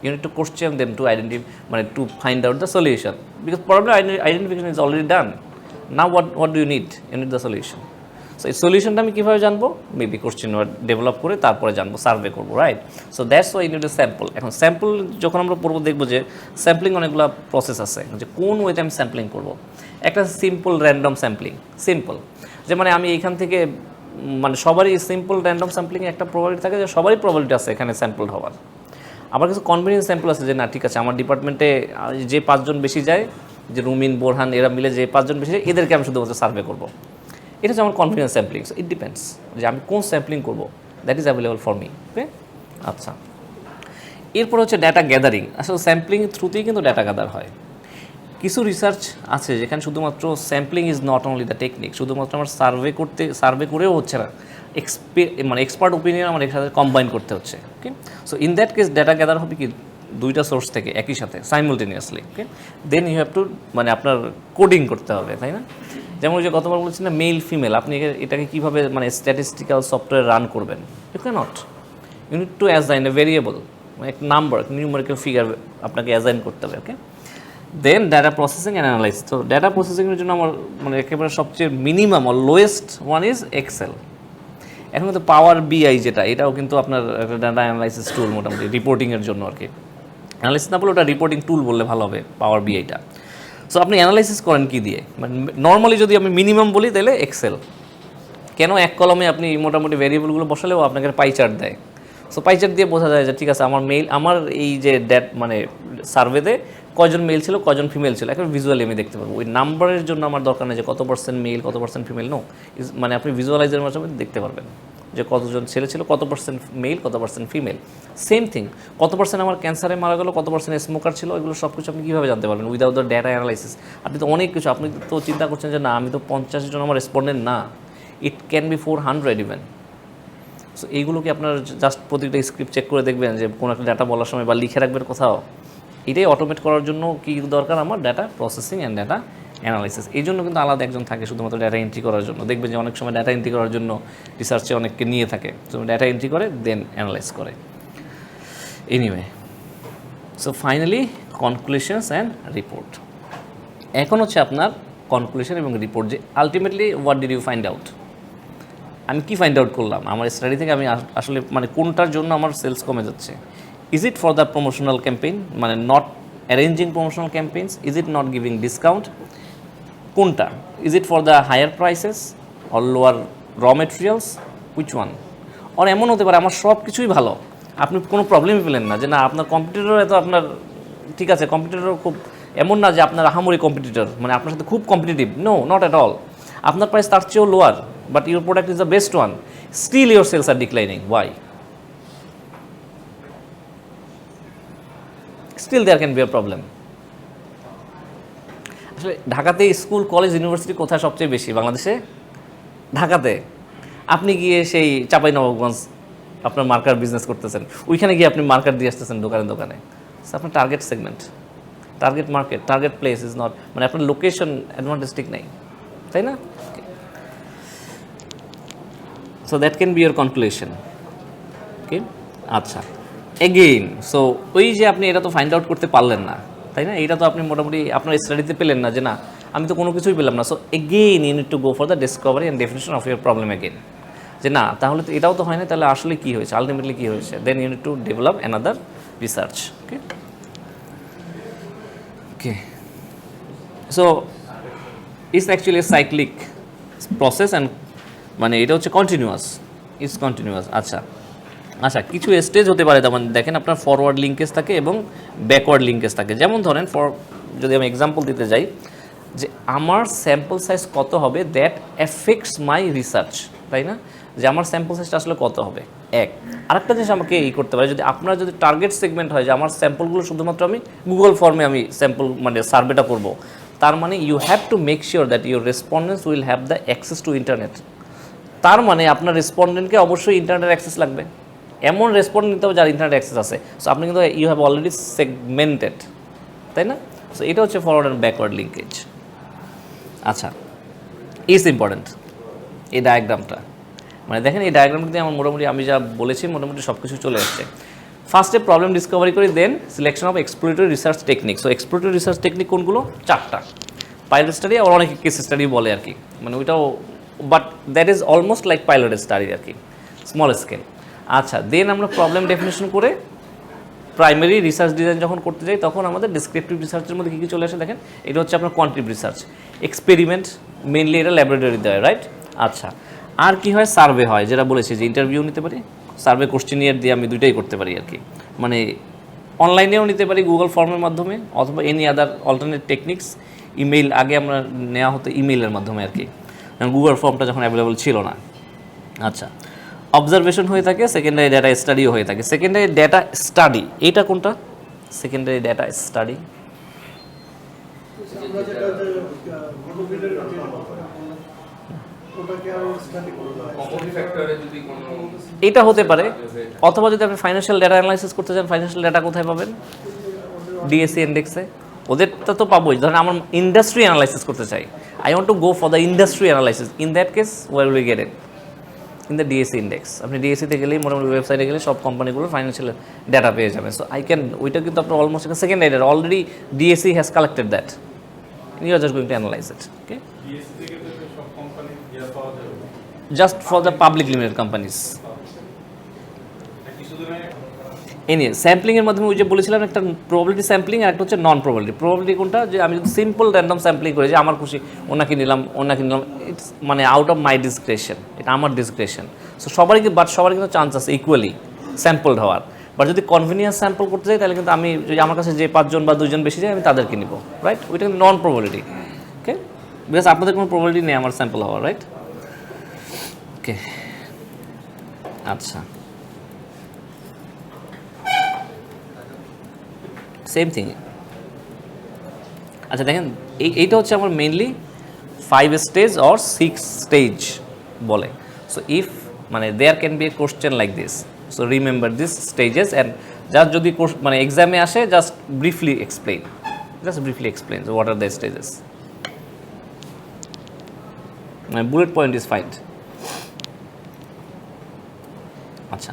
you need to question them to identify, to find out the solution, because problem identification is already done. Now what do you need? You need the solution. So এই সলিউশনটা আমি কীভাবে জানবো? Maybe question develop করে তারপরে জানবো, survey করবো, right? So that's why you need a sample. এখন স্যাম্পল যখন আমরা পড়বো দেখবো যে স্যাম্পলিং অনেকগুলো প্রসেস আছে, যে কোন ওয়েতে আমি স্যাম্পলিং করবো। একটা সিম্পল র্যান্ডম স্যাম্পলিং, সিম্পল, যে মানে আমি এইখান থেকে মানে সবারই সিম্পল র্যান্ডম স্যাম্পলিংয়ে একটা প্রবাবিলিটি থাকে যে সবারই প্রবাবিলিটি আছে এখানে স্যাম্পল হওয়ার। আবার কিছু কনভিনিয়েন্স স্যাম্পল আছে যে না ঠিক আছে, আমার ডিপার্টমেন্টে যে 5 জন বেশি যায়, যে রুমিন, বোরহান এরা মিলে যে 5 জন বেশি যায়, এদেরকে আমি শুধুমাত্র সার্ভে করবো। এটা হচ্ছে আমার convenience sampling. So it depends যে আমি কোন স্যাম্পলিং করবো, that is available for me. Okay, আচ্ছা। এরপর হচ্ছে ডাটা গ্যাদারিং। আসলে স্যাম্পলিং থ্রুতেই কিন্তু ডাটা গ্যাদার হয়। কিছু রিসার্চ আছে যেখানে শুধুমাত্র sampling is not only the technique, শুধুমাত্র আমার সার্ভে করেও হচ্ছে না, এক্সপার্ট ওপিনিয়ন আমার একসাথে কম্বাইন করতে হচ্ছে। Okay, so in that case data gather হবে কি দুইটা সোর্স থেকে একই সাথে সাইমultaneously। Okay, then you have to আপনার কোডিং করতে হবে, তাই না? যেমন যে গতবার বলছি না, মেল ফিমেল, আপনি এটাকে কীভাবে স্ট্যাটিস্টিক্যাল সফটওয়্যার রান করবেন, you can not, you need to assign a variable, একটা নাম্বার, নিউমেরিক্যাল ফিগার আপনাকে অ্যাসাইন করতে হবে। Okay, then data processing and analysis. তো ডাটা প্রসেসিংয়ের জন্য আমার একেবারে সবচেয়ে মিনিমাম আর লোয়েস্ট ওয়ান ইজ এক্সেল। এখন কিন্তু পাওয়ার বিআই যেটা, এটাও কিন্তু আপনার একটা ডাটা অ্যানালাইসিস টুল, মোটামুটি রিপোর্টিংয়ের জন্য আর কি। অ্যানালাইসিস না বলে ওটা রিপোর্টিং টুল বললে ভালো হবে, পাওয়ার বিআইটা। সো আপনি অ্যানালাইসিস করেন কী দিয়ে? মানে নর্মালি যদি আমি মিনিমাম বলি তাহলে এক্সেল। কেন? এক কলমে আপনি মোটামুটি ভ্যারিয়েবলগুলো বসালেও আপনাকে পাই চার্ট দেয়। সো পাই চার্ট দিয়ে বোঝা যায় যে ঠিক আছে আমার এই যে সার্ভেতে কয়জন মেল ছিল, কয়জন ফিমেল ছিল, এখন ভিজুয়ালি আমি দেখতে পারবো। ওই নাম্বারের জন্য আমার দরকার নেই যে কত পার্সেন্ট মেল, কত পার্সেন্ট ফিমেল, নো, আপনি ভিজুয়ালাইজের মাধ্যমে দেখতে পারবেন যে কতজন ছেলে ছিল, কত পার্সেন্ট মেল, কত পার্সেন্ট ফিমেল। সেম থিং, কত পার্সেন্ট আমার ক্যান্সারে মারা গেলো, কত পার্সেন্ট স্মোকার ছিল, এগুলো সব কিছু আপনি কীভাবে জানতে পারবেন উইদাউট দ্য ডেটা অ্যানালাইসিস? আপনি তো অনেক কিছু, আপনি তো চিন্তা করছেন যে না আমি তো 50 জন আমার রেসপন্ডেন্ট না, it can be 400 even. So এইগুলোকে আপনার জাস্ট প্রতিটা স্ক্রিপ্ট চেক করে দেখবেন যে কোনো একটা ডাটা বলার সময় বা লিখে রাখবেন কোথাও। এটাই অটোমেট করার জন্য কি দরকার আমার? Data processing and data analysis. এই জন্য কিন্তু আলাদা একজন থাকে শুধুমাত্র ডাটা এন্ট্রি করার জন্য। দেখবেন যে অনেক সময় ডাটা এন্ট্রি করার জন্য রিসার্চে অনেককে নিয়ে থাকে, তো ডাটা এন্ট্রি করে দেন অ্যানালাইজ করে। Anyway, so finally conclusions and report. এখন হচ্ছে আপনার কনক্লুশন এবং রিপোর্ট, যে ultimately what did you find out? আমি কি ফাইন্ড আউট করলাম আমার স্টাডি থেকে? আমি আসলে কোনটার জন্য আমার সেলস কমে যাচ্ছে? Is it for the promotional campaign, not arranging promotional campaigns? Is it not giving discount? কোনটা? Is it for the higher prices or lower raw materials? Which one? আর এমন হতে পারে আমার সব কিছুই ভালো, আপনি কোনো প্রবলেমই পেলেন না, যে না আপনার কম্পিটিটর এত আপনার ঠিক আছে, কম্পিটিটর খুব এমন না যে আপনার আহামরি কম্পিটিটর, আপনার সাথে খুব competitive, no, not at all. আপনার প্রাইস তার চেয়েও lower, but your product is the best one, still your sales are declining. Why? Still there can be a problem. আসলে ঢাকাতে স্কুল, কলেজ, ইউনিভার্সিটি কোথায় সবচেয়ে বেশি? বাংলাদেশে ঢাকাতে। আপনি গিয়ে সেই চাঁপাইনবাবগঞ্জ আপনার মার্কার বিজনেস করতেছেন, ওইখানে গিয়ে আপনি মার্কার দিয়ে আসতেছেন দোকানে দোকানে। আপনার target segment, target market, target place is not, আপনার লোকেশন অ্যাডভান্টেজ ঠিক নেই, তাই না? So that can be your conclusion. Okay, আচ্ছা। এগেইন, সো ওই যে আপনি এটা তো ফাইন্ড আউট করতে পারলেন না, তাই না? এটা তো আপনি মোটামুটি আপনার স্টাডিতে পেলেন না যে না আমি তো কোনো কিছুই পেলাম না। So again you need to go for the discovery and definition of your problem again, যে না তাহলে তো এটাও তো হয় না, তাহলে আসলে কী হয়েছে, আলটিমেটলি কী হয়েছে? Then you need to develop another research. Okay, okay, so it's actually a cyclic process and এটা হচ্ছে কন্টিনিউয়াস, ইটস কন্টিনিউয়াস। আচ্ছা, কিছু স্টেজ হতে পারে, তেমন দেখেন আপনার ফরওয়ার্ড লিঙ্কেজ থাকে এবং ব্যাকওয়ার্ড লিঙ্কেজ থাকে। যেমন ধরেন যদি আমি এক্সাম্পল দিতে যাই, যে আমার স্যাম্পল সাইজ কত হবে, দ্যাট এফেক্টস মাই রিসার্চ, তাই না? যে আমার স্যাম্পল সাইজটা আসলে কত হবে, এক। আরেকটা জিনিস আমাকে করতে পারে, যদি আপনার যদি টার্গেট সেগমেন্ট হয় যে আমার স্যাম্পলগুলো শুধুমাত্র আমি গুগল ফর্মে আমি স্যাম্পল সার্ভেটা করবো, তার মানে you have to make sure that your respondents will have the access to internet. তার মানে আপনার রেসপন্ডেন্টকে অবশ্যই ইন্টারনেট অ্যাক্সেস লাগবে, এমন রেসপন্ডেন্ট নিতে হবে যার ইন্টারনেট অ্যাক্সেস আছে। সো আপনি কিন্তু ইউ হ্যাভ অলরেডি সেগমেন্টেড, তাই না? সো এটা হচ্ছে ফরওয়ার্ড অ্যান্ড ব্যাকওয়ার্ড লিঙ্কেজ। আচ্ছা, ইজ ইম্পর্টেন্ট এই ডায়াগ্রামটা, মানে দেখেন এই ডায়াগ্রামটাতে আমার মোটামুটি আমি যা বলেছি মোটামুটি সব কিছু চলে আসছে। ফার্স্টে প্রবলেম ডিসকভারি করি, then selection of exploratory research technique. So exploratory research technique কোনগুলো? 4টা। পাইলট স্টাডি, আবার অনেকে কেস স্টাডি বলে আর কি, মানে ওইটাও, but that is almost like pilot study আর কি, স্মল স্কেল। আচ্ছা, দেন আমরা প্রবলেম ডেফিনেশন করে প্রাইমারি রিসার্চ ডিজাইন যখন করতে যাই তখন আমাদের ডিসক্রিপটিভ রিসার্চের মধ্যে কী কী চলে আসে দেখেন। এটা হচ্ছে আপনার কোয়ান্টিটিভ রিসার্চ, এক্সপেরিমেন্ট মেইনলি, এটা ল্যাবরেটরি দেয়, রাইট? আচ্ছা, আর কি হয়? সার্ভে হয়, যেটা বলেছি যে ইন্টারভিউ নিতে পারি, সার্ভে কোশ্চেনিয়ার দিয়ে আমি দুইটাই করতে পারি আর কি, মানে অনলাইনেও নিতে পারি গুগল ফর্মের মাধ্যমে, অথবা any other alternate techniques. Email, আগে আমরা নেওয়া হতো ইমেইলের মাধ্যমে আর কি, গুগল ফর্মটা যখন অ্যাভেলেবল ছিল না। আচ্ছা, অবজারভেশন হয়ে থাকে, সেকেন্ডারি ডেটা স্টাডিও হয়ে থাকে। সেকেন্ডারি ডেটা স্টাডি এইটা কোনটা? সেকেন্ডারি ডেটা স্টাডি এটা হতে পারে, অথবা যদি আপনি ফাইন্যান্সিয়াল ডেটা অ্যানালাইসিস করতে চান, ফাইন্যান্সিয়াল ডেটা কোথায় পাবেন? ডিএসসি ইন্ডেক্সে, ওদেরটা তো পাবোই। ধরেন আমার ইন্ডাস্ট্রি অ্যানালাইসিস করতে চাই, I want to go for the industry analysis, in that case where will get it? In the DSC index. আপনি ডিএসসিতে গেলেই মোটামুটি ওয়েবসাইটে গেলে সব কোম্পানিগুলোর ফাইন্যান্সিয়াল ডেটা পেয়ে যাবেন। সো আই ক্যান, ওইটা কিন্তু আপনার almost secondary data, already DSC has collected that, you are just going to analyse it. Okay, just for the public limited companies. এনিয়ে স্যাম্পলিংয়ের মাধ্যমে ওই যে বলেছিলাম একটা প্রবাবিলিটি স্যাম্পলিং আর একটা হচ্ছে নন প্রবাবিলিটি। প্রবাবিলিটি কোনটা? যে আমি যদি সিম্পল র্যান্ডম স্যাম্পলিং করি, যে আমার খুশি ওনাকে নিলাম, ইটস মানে আউট অফ মাই ডিসক্রেশন, এটা আমার ডিসক্রেশন। সো সবারই কিন্তু চান্স আছে ইকুয়ালি স্যাম্পলড হওয়ার। বাট যদি কনভিনিয়েন্স স্যাম্পল করতে চাই তাহলে কিন্তু আমি, যদি আমার কাছে যে 5 জন বা 2 জন বেশি যায় আমি তাদেরকে নিব, রাইট? ওইটা কিন্তু নন প্রবাবিলিটি। ওকে, বিকজ আপনাদের কোনো প্রবাবিলিটি নেই আমার স্যাম্পল হওয়ার, রাইট? ওকে, আচ্ছা, সেম থিং। আচ্ছা দেখেন, এইটা হচ্ছে আমার মেইনলি 5 স্টেজ অর 6 স্টেজ বলে। সো ইফ মানে there can be a question like this, so remember this stages and just যদি মানে এক্সামে আসে just briefly explain what are the stages, মানে বুলেট পয়েন্ট ইজ ফাইন্ড। আচ্ছা,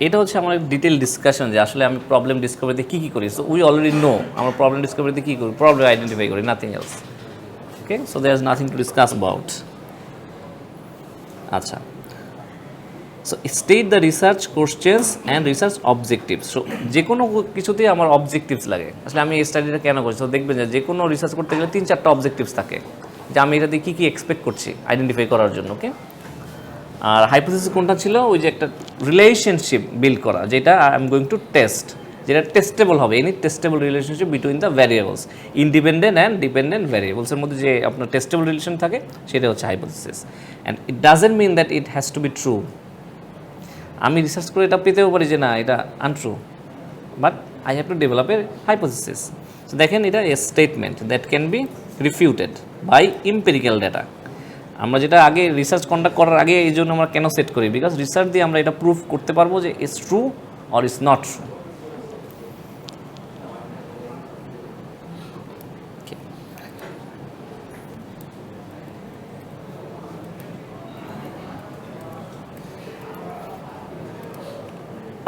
এটা হচ্ছে আমার ডিটেল ডিসকাশন যে আসলে আমি প্রবলেম ডিসকভারিতে কী কী করি। সো উই অলরেডি নো আমরা প্রবলেম ডিসকভারিতে কী করি, প্রবলেম আইডেন্টিফাই করি, nothing else. Okay, so there is nothing to discuss about. আচ্ছা, so state the research questions and research objectives. So যে কোনো কিছুতেই আমার অবজেক্টিভস লাগে, আসলে আমি এই স্টাডিটা কেন করছি। তো দেখবেন যে কোনো রিসার্চ করতে গেলে 3-4টা অবজেক্টিভস থাকে, যে আমি এটা দিয়ে কী কী এক্সপেক্ট করছি আইডেন্টিফাই করার জন্য। ওকে, আর হাইপোথিসিস কোনটা ছিল? ওই যে একটা রিলেশনশিপ বিল্ড করা, যেটা I am going to test, যেটা টেস্টেবল হবে, any testable relationship between the variables, independent and dependent ভ্যারিয়েবলসের মধ্যে যে আপনার টেস্টেবল রিলেশন থাকে সেটা হচ্ছে hypothesis. And it doesn't mean that it has to be true. আমি রিসার্চ করে এটা পেতেও পারি যে না এটা untrue, but I have to develop a hypothesis. So দেখেন, এটা a statement that can be refuted by empirical data. আমরা যেটা আগে রিসার্চ কন্ডাক্ট করার আগে এই জন্য আমরা কেন সেট করি, বিকজ রিসার্চ দিয়ে আমরা এটা প্রুফ করতে পারবো যে it's true or it's not true.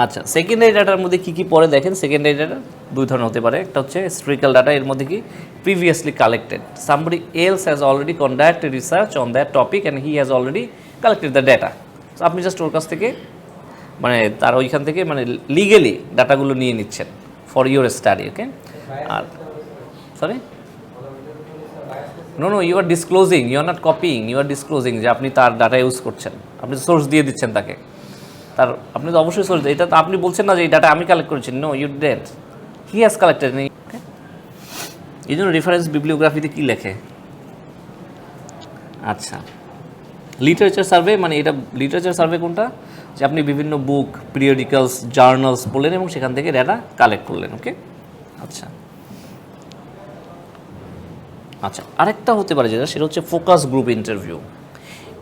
আচ্ছা, সেকেন্ডারি ডাটার মধ্যে কী কী পড়ে দেখেন। সেকেন্ডারি ডাটা 2 ধরনের হতে পারে। একটা হচ্ছে হিস্টোরিক্যাল ডাটা, এর মধ্যে কি previously collected, somebody else has already conducted research on that topic and he has already collected the data. So আপনি জাস্ট ওর কাছ থেকে মানে তার ওইখান থেকে মানে লিগেলি ডাটাগুলো নিয়ে নিচ্ছেন ফর ইউর স্টাডি। ওকে, আর sorry no you are disclosing, you are not copying, you are disclosing যে আপনি তার ডাটা ইউজ করছেন, আপনি সোর্স দিয়ে দিচ্ছেন তাকে, তার আপনি তো অবশ্যই সোর্স, এটা তো আপনি বলছেন না যে এই ডাটা আমি কালেক্ট করেছি, no you didn't, he has collected. এই জন্য রেফারেন্স বিবলিওগ্রাফিতে কী লেখে। আচ্ছা, লিটারেচার সার্ভে, মানে এটা লিটারেচার সার্ভে কোনটা, যে আপনি বিভিন্ন বুক, পিরিয়ডিক্যালস, জার্নালস বললেন এবং সেখান থেকে ডাটা কালেক্ট করলেন। ওকে, আচ্ছা, আচ্ছা, আরেকটা হতে পারে যেটা, সেটা হচ্ছে ফোকাস গ্রুপ ইন্টারভিউ।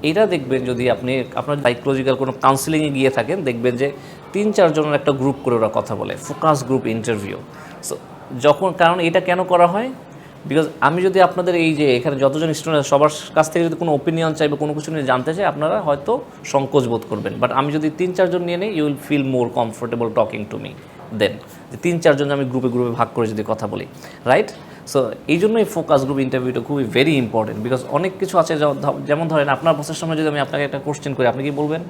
এটা দেখবেন যদি আপনি আপনার সাইকোলজিক্যাল কোনো কাউন্সিলিংয়ে গিয়ে থাকেন, দেখবেন যে 3-4 জনের একটা গ্রুপ করে ওরা কথা বলে, ফোকাস গ্রুপ ইন্টারভিউ। সো কারণ এটা কেন করা হয়, বিকজ আমি যদি আপনাদের এই যে এখানে যতজন স্টুডেন্ট সবার কাছ থেকে যদি কোনো ওপিনিয়ন চাই বা কোনো কিছু নিয়ে জানতে চাই, আপনারা হয়তো সংকোচ বোধ করবেন, বাট আমি যদি 3-4 জন নিয়ে নিই, you will feel more comfortable talking to me then, যে 3-4 জন আমি গ্রুপে ভাগ করে যদি কথা বলি, রাইট? সো এই জন্যই ফোকাস গ্রুপ ইন্টারভিউটা খুবই ভেরি ইম্পর্টেন্ট, বিকজ অনেক কিছু আছে, যেমন ধরেন আপনার বসের সামনে যদি আমি আপনাকে একটা কোশ্চেন করি, আপনি কি বলবেন?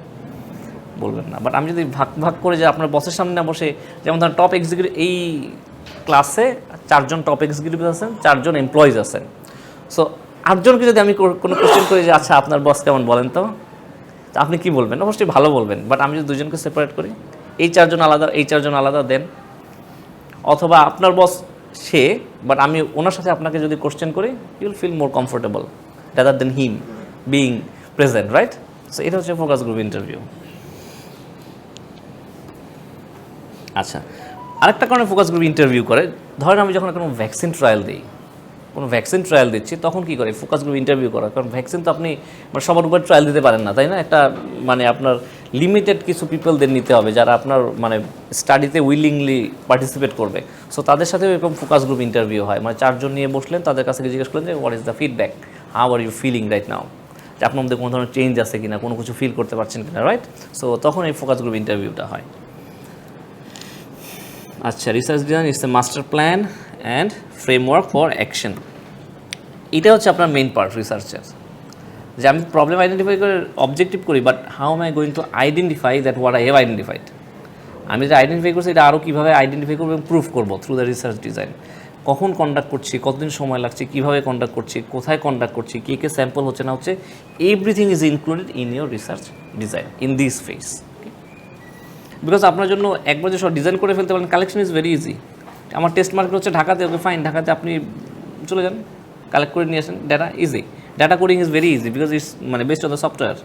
বলবেন না। বাট আমি যদি ভাগ করে যে আপনার বসের সামনে না বসে, যেমন ধরেন টপ এক্সিকিউটিভ, এই ক্লাসে 4 জন টপ এক্সিকিউটিভ আছেন, 4 জন এমপ্লয়িজ আছেন। সো 8 জনকে যদি আমি কোনো কোশ্চেন করি যে আচ্ছা আপনার বস কেমন বলেন তো, আপনি কি বলবেন? অবশ্যই ভালো বলবেন। বাট আমি যদি 2 জনকে সেপারেট করি, এই 4 জন আলাদা, এই 4 জন আলাদা, দেন অথবা আপনার বস সে, বাট আমি ওনার সাথে আপনাকে যদি কোশ্চেন করি, you will feel more comfortable rather than him being present, right? So এটা হচ্ছে ফোকাস গ্রুপ ইন্টারভিউ। আচ্ছা, আরেকটা কারণে ফোকাস গ্রুপ ইন্টারভিউ করে, ধরেন আমি যখন কোনো ভ্যাকসিন ট্রায়াল দিচ্ছি, তখন কী করে ফোকাস গ্রুপ ইন্টারভিউ করা, কারণ ভ্যাকসিন তো আপনি মানে সবার উপর ট্রায়াল দিতে পারেন না, তাই না? একটা মানে আপনার লিমিটেড কিছু পিপলদের নিতে হবে যারা আপনার মানে স্টাডিতে উইলিংলি পার্টিসিপেট করবে। সো তাদের সাথেও এরকম ফোকাস গ্রুপ ইন্টারভিউ হয়, মানে 4 জন নিয়ে বসলেন, তাদের কাছে জিজ্ঞেস করলেন যে what is the feedback, how are you feeling right now, যে আপনার মধ্যে কোনো ধরনের চেঞ্জ আছে কিনা, কোনো কিছু ফিল করতে পারছেন কিনা, রাইট? সো তখন এই ফোকাস গ্রুপ ইন্টারভিউটা হয়। আচ্ছা, research design is the master plan and framework for action. এটা হচ্ছে আপনার মেইন পার্ট রিসার্চের, যে আমি প্রবলেম আইডেন্টিফাই করে অবজেক্টিভ করি, but how M I going to identify that what I have identified. আমি যেটা আইডেন্টিফাই করছি এটা আরও কীভাবে আইডেন্টিফাই করবো এবং প্রুফ করবো থ্রু দ্য রিসার্চ ডিজাইন। কখন কন্ডাক্ট করছি, কতদিন সময় লাগছে, কীভাবে কন্ডাক্ট করছি, কোথায় কন্ডাক্ট করছি, কে স্যাম্পল হচ্ছে না হচ্ছে, everything is included in your research design in this phase. Because আপনার জন্য একবার যে সব ডিজাইন করে ফেলতে পারেন, কালেকশন ইজ ভেরি ইজি। আমার টেস্ট মার্কেট হচ্ছে ঢাকাতে, ওকে ফাইন, ঢাকাতে আপনি চলে যান, কালেক্ট করে নিয়ে আসেন data, easy. Data coding is very easy because it's মানে based on the software.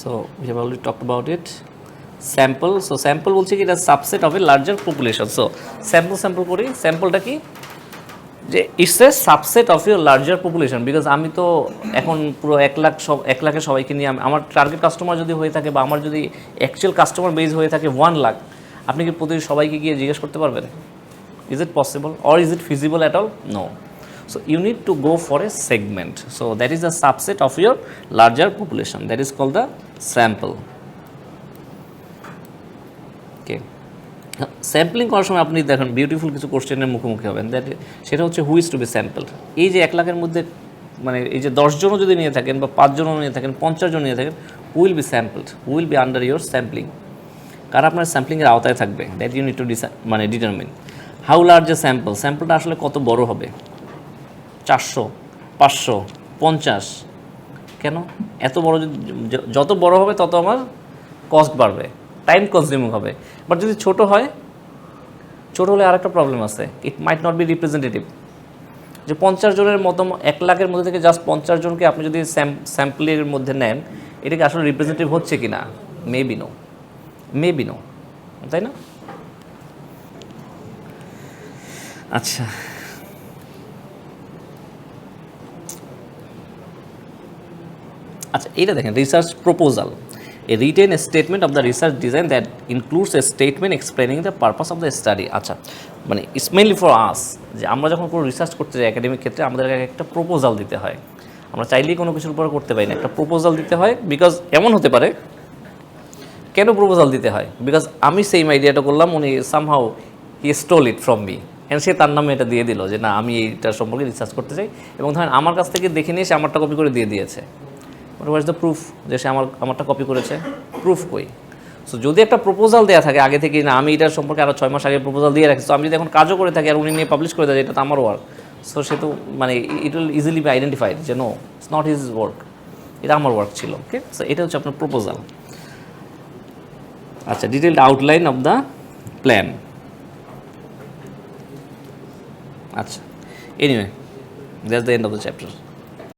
So we have already talked about it. Sample, so sample বলছে কি এটা subset of a larger population. So sample করি, স্যাম্পলটা কি, যে it's a subset of your larger population. Because আমি তো এখন পুরো 1 লাখের সবাইকে নিয়ে, আমার টার্গেট কাস্টমার যদি হয়ে থাকে বা আমার যদি অ্যাকচুয়াল কাস্টমার বেস হয়ে থাকে 1 লাখ, আপনি কি প্রতি সবাইকে গিয়ে জিজ্ঞেস করতে পারবেন? Is it possible or is it feasible at all? No. So you need to go for a segment. So that is a subset of your larger population. That is called the sample. Okay. Sampling করার সময় আপনি দেখেন beautiful কিছু কোশ্চেনের মুখোমুখি হবেন, that সেটা হচ্ছে হু ইজ টু বি স্যাম্পলড। এই যে 1 লাখের মধ্যে মানে এই যে 10 জনও যদি নিয়ে থাকেন বা 5 জনও নিয়ে থাকেন, 50 জন নিয়ে থাকেন, who will be sampled, who will be under your sampling, কারা আপনার স্যাম্পলিংয়ের আওতায় থাকবে, দ্যাট ইউ নিড টু মানে ডিটারমিন। হাউ লার্জ এ স্যাম্পলটা আসলে কত বড় হবে, 400, 500, 50, কেন এত বড়? যত বড় হবে তত আমার কস্ট বাড়বে, টাইম কনজিউমিং হবে। বাট যদি ছোট হয়, ছোট হলে আরেকটা প্রবলেম আছে, ইট মাইট নট বি রিপ্রেজেন্টেটিভ। যে 50 জনের মতো 1 লাখের মধ্যে থেকে জাস্ট 50 জনকে আপনি যদি স্যাম্পলের মধ্যে নেন, এটাকে আসলে রিপ্রেজেন্টেটিভ হচ্ছে কি না, মেবি নো, তাই না? আচ্ছা, এটা দেখেন, research proposal, A written statement of the research design that includes A statement explaining the purpose of the study. আচ্ছা, মানে ইটস মেইনলি ফর আস, যে আমরা যখন কোনো রিসার্চ করতে যাই একাডেমিক ক্ষেত্রে, আমাদের একটা প্রপোজাল দিতে হয়। আমরা চাইলেই কোনো কিছুর উপর করতে পারি না, একটা প্রপোজাল দিতে হয়। বিকজ এমন হতে পারে, কেন প্রপোজাল দিতে হয়, বিকজ আমি সেম আইডিয়াটা করলাম, উনি somehow he stole it from me, and সে তার নামে এটা দিয়ে দিল যে না আমি এইটা সম্পর্কে রিসার্চ করতে চাই, এবং ধরেন আমার কাছ থেকে দেখে নিয়ে সে আমারটা কপি করে দিয়ে দিয়েছে। হোয়াট ইজ দ্য প্রুফ যে সে আমারটা কপি করেছে? প্রুফ কই? সো যদি একটা প্রপোজাল দেওয়া থাকে আগে থেকে, না আমি এটার সম্পর্কে আরও 6 মাস আগে প্রপোজাল দিয়ে রাখি, তো আমি যদি এখন কাজও করে থাকি আর উনি নিয়ে পাবলিশ করে দেয়, এটা তো আমার ওয়ার্ক, সো সে তো মানে it will easily be identified যে no, it's not his work, এটা আমার ওয়ার্ক ছিল। ওকে, সো এটা হচ্ছে আপনার প্রপোজাল। আচ্ছা, detailed outline of the plan. আচ্ছা, anyway that's the end of the chapter.